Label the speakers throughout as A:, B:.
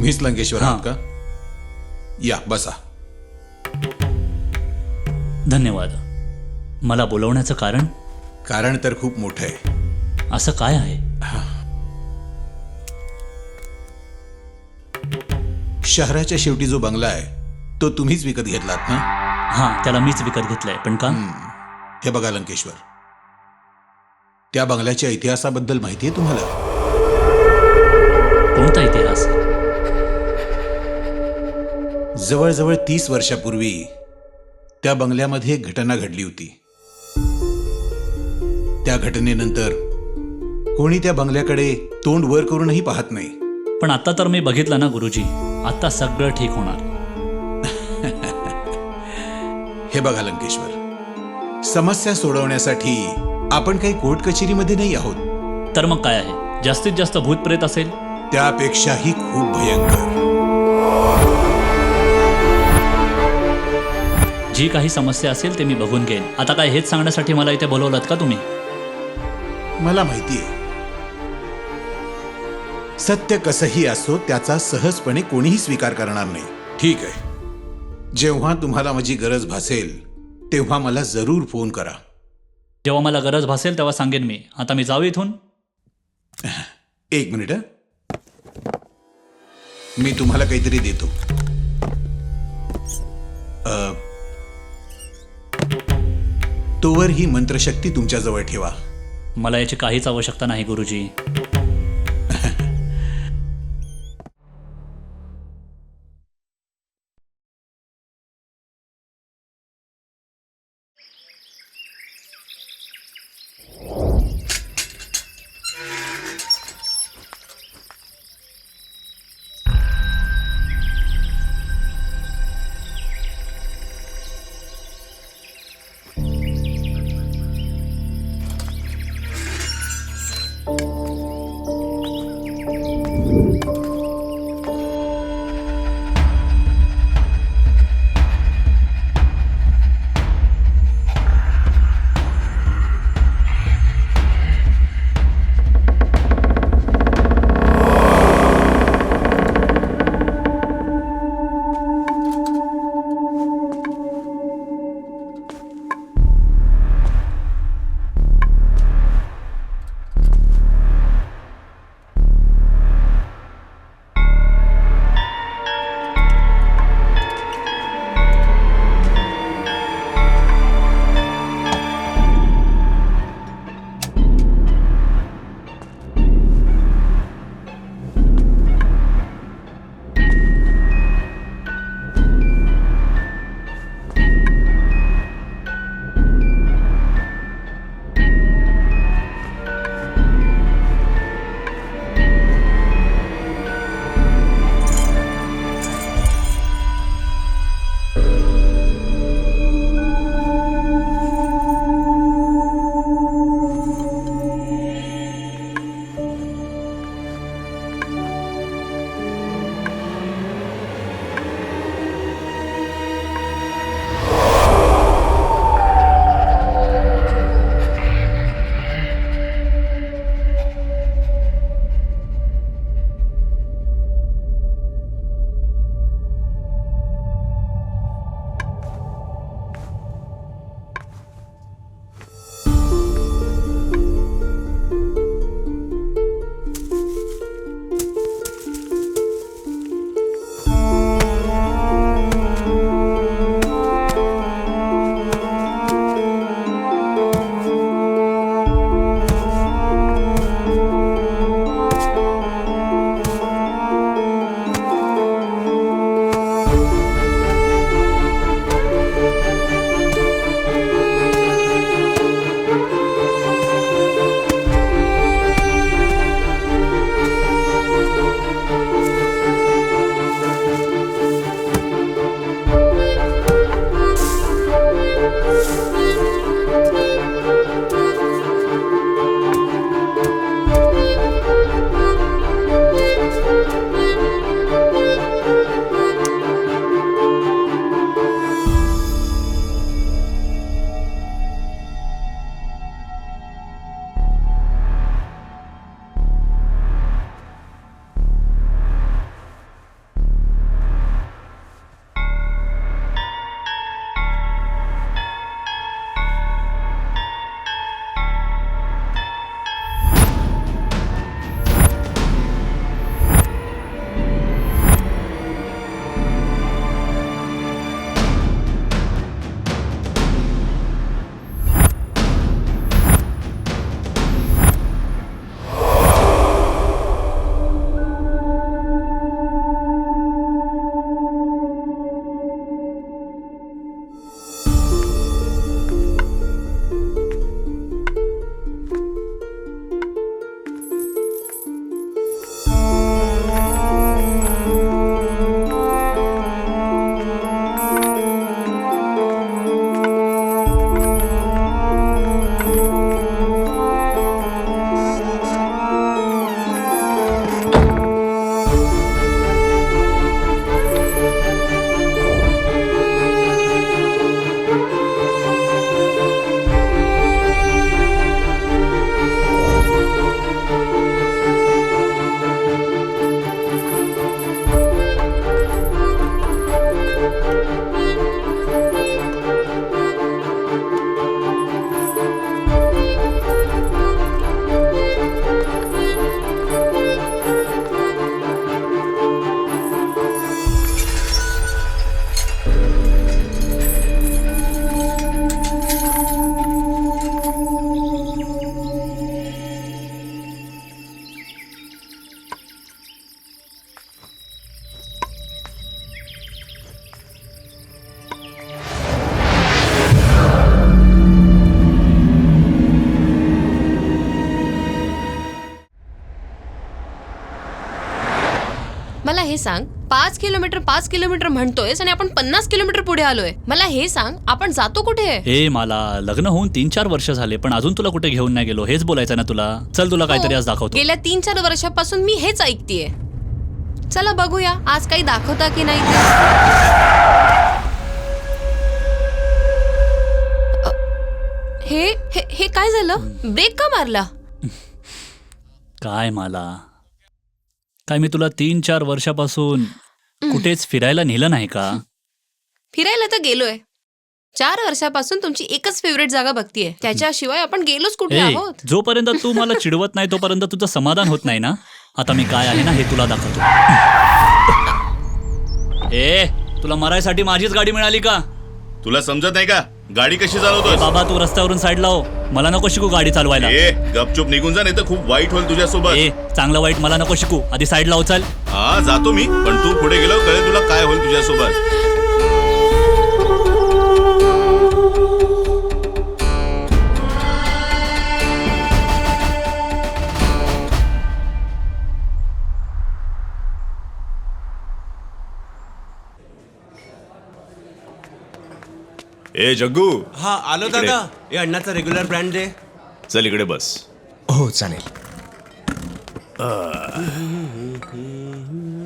A: तुम्हीच लंकेश्वर आहात
B: हां.
A: का? या बसा.
B: धन्यवाद. मला बोलवण्याचं कारण?
A: कारण तर खूप मोठं आहे.
B: असं काय आहे?
A: शहराच्या शेवटी जो बंगला आहे तो तुम्हीच विकत घेतलात ना?
B: हां, त्याला मीच विकत घेतलंय. पण का?
A: हे बघा लंकेश्वर, त्या बंगल्याच्या इतिहासाबद्दल माहिती आहे तुम्हाला?
B: कोणता इतिहास?
A: जवळजवळ 30 वर्षापूर्वी त्या बंगल्यामध्ये एक घटना घडली होती. त्या घटनेनंतर कोणी त्या बंगल्याकडे तोंड वर करूनही पाहत नाही.
B: पण आता तर मी बघितलं ना गुरुजी, आता सगळं ठीक होणार.
A: हे बघा लंकेश्वर, समस्या सोडवण्यासाठी आपण काही कोर्ट कचेरीमध्ये नाही आहोत.
B: तर मग काय आहे? जास्तीत जास्त भूतप्रेत असेल?
A: त्यापेक्षाही खूप भयंकर.
B: जी काही समस्या असेल ते मी बघून घेईन. आता काय हेच सांगण्यासाठी मला इथे बोलवलात का तुम्ही?
A: मला माहिती आहे, सत्य कसंही असो त्याचा सहजपणे कोणीही स्वीकार करणार नाही. ठीक आहे, जेव्हा तुम्हाला माझी गरज भासेल तेव्हा मला जरूर फोन करा.
B: जेव्हा मला गरज भासेल तेव्हा सांगेन मी. आता मी जाऊ इथून?
A: एक मिनिट हं. मी तुम्हाला काहीतरी देतो. तोवर ही मंत्रशक्ती तुमच्याजवळ ठेवा.
B: मला याची काहीच आवश्यकता नाही गुरुजी.
C: मला हे सांग, 5 किलोमीटर म्हणतोयस आणि आपण 50 किलोमीटर पुढे आलोय. मला हे सांग, आपण जातो कुठे?
B: ए मला लग्न होऊन 3-4 वर्ष झाले, पण अजून तुला कुठे घेऊन नाही गेलो. हेच बोलायचं ना तुला. चल तुला काहीतरी आज दाखवतो.
C: गेल्या 3-4 वर्षापासून मी हेच ऐकतेय. चला बघूया आज काही दाखवता की नाही ते. हे हे हे काय झालं? ब्रेक का मारला?
B: काय मला काय मी तुला 3-4 वर्षापासून कुठेच फिरायला नेलं नाही का?
C: फिरायला तर गेलोय. 4 वर्षापासून तुमची एकच फेवरेट जागा बघतीये. त्याच्याशिवाय आपण गेलोच कुठे आहोत?
B: जोपर्यंत तू मला चिडवत नाही तोपर्यंत तुझं समाधान होत नाही ना. आता मी काय आहे ना हे तुला दाखवतो. तुला मरायसाठी माझीच गाडी मिळाली का?
D: तुला समजत नाही का गाडी कशी चालवतोय?
B: बाबा तू रस्त्यावरून साईडला हो. मला नको शिकू गाडी चालवायला.
D: गपचूप निघून जा, नाही तर खूप वाईट होईल तुझ्यासोबत.
B: चांगलं वाईट मला नको शिकू. आधी साईडला हो. चल.
D: हा जातो मी, पण तू पुढे गेलो कळेल तुला काय होईल तुझ्यासोबत. ए जग्गू.
E: हा आलो
D: इकडे.
E: दादा. हे अण्णाचा रेग्युलर ब्रँड दे.
D: चल इकडे बस.
E: हो चालेल.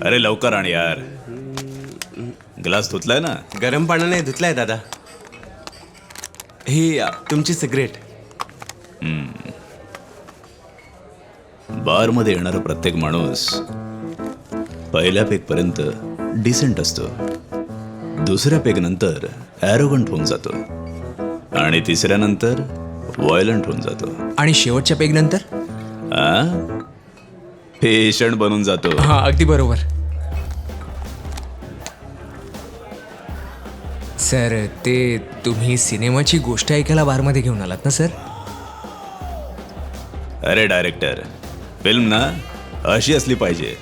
D: अरे लवकर आण यार. ग्लास धुतलाय ना?
E: गरम पाण्याने धुतलाय दादा. ही तुमची सिगरेट.
D: बार मध्ये येणारा प्रत्येक माणूस पहिल्या पेग पर्यंत डिसेंट असतो, दुसऱ्या पेग नंतर ॲरोगंट होऊन जातो आणि तिसऱ्यानंतर व्हायलंट होऊन जातो
E: आणि शेवटच्या पेग नंतर
D: पेशंट बनून जातो.
E: हा अगदी बरोबर. सर ते तुम्ही सिनेमाची गोष्ट ऐकायला बारमध्ये घेऊन आलात ना सर?
D: अरे डायरेक्टर, फिल्म ना अशी असली पाहिजे,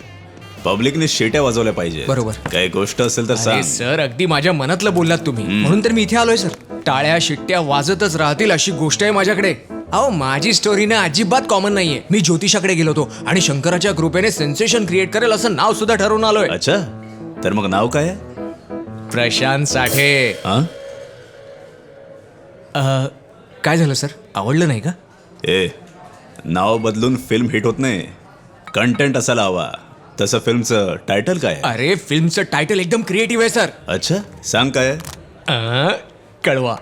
D: पब्लिकने शेट्या वाजवल्या पाहिजे.
E: बरोबर.
D: काही गोष्ट असेल तर सांग.
E: सर अगदी माझ्या मनातलं बोललात तुम्ही, म्हणून तर मी इथे आलोय सर. टाळ्या शिट्ट्या वाजतच राहतील अशी गोष्ट आहे माझ्याकडे. अहो माझी स्टोरी ना अजिबात कॉमन नाहीये. मी ज्योतिषाकडे गेलो होतो आणि शंकराच्या कृपेने सेन्सेशन क्रिएट करेल असं नाव सुद्धा ठरवून आलोय.
D: अच्छा, तर मग नाव काय आहे?
E: प्रशांत साठे.
D: हा?
E: काय झालं सर, आवडलं नाही का?
D: नाव बदलून फिल्म हिट होत नाही, कंटेंट असायला हवा. तसं फिल्मचं टायटल काय आहे?
E: अरे फिल्मचं टायटल एकदम क्रिएटिव्ह आहे सर.
D: अच्छा सांग काय आहे?
E: कळवा.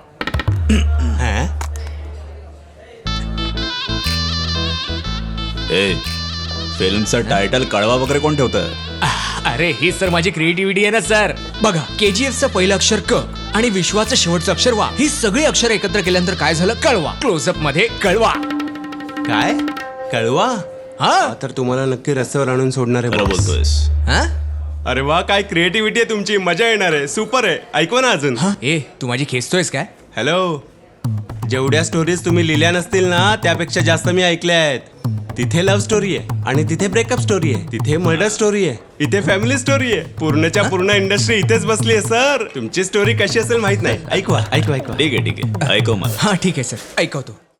D: फिल्मचं टायटल कळवा वगैरे कोण ठेवतं?
E: अरे ही सर माझी क्रिएटिव्हिटी आहे ना सर. बघा KGFचं पहिलं अक्षर क आणि विश्वाचं शेवटचं अक्षर वा, ही सगळी अक्षर एकत्र केल्यानंतर काय झालं? कळवा. क्लोजअप मध्ये कळवा.
F: काय कळवा?
E: हा
F: तर तुम्हाला नक्की रस्त्यावर आणून सोडणार आहे
D: खरं
F: boss.
D: बोलतोयस?
E: हा?
F: अरे वा, काय क्रिएटिव्हिटी आहे तुमची. मजा येणार आहे. सुपर आहे. ऐकवा ना अजून.
E: हा? ए तू माझी खेचतोयस काय?
F: हॅलो, जेवढ्या स्टोरीज तुम्ही लिहिल्या नसतील ना त्यापेक्षा जास्त मी ऐकल्या आहेत. तिथे लव्ह स्टोरी आहे आणि तिथे ब्रेकअप स्टोरी आहे, तिथे मर्डर स्टोरी आहे, इथे फॅमिली स्टोरी आहे. पूर्णच्या पूर्ण इंडस्ट्री इथेच बसली आहे सर. तुमची स्टोरी कशी असेल माहित नाही. ऐकवा ऐकवा ऐकवा.
D: ठीक आहे ऐकव मला.
E: हा ठीक आहे सर, ऐकवतो.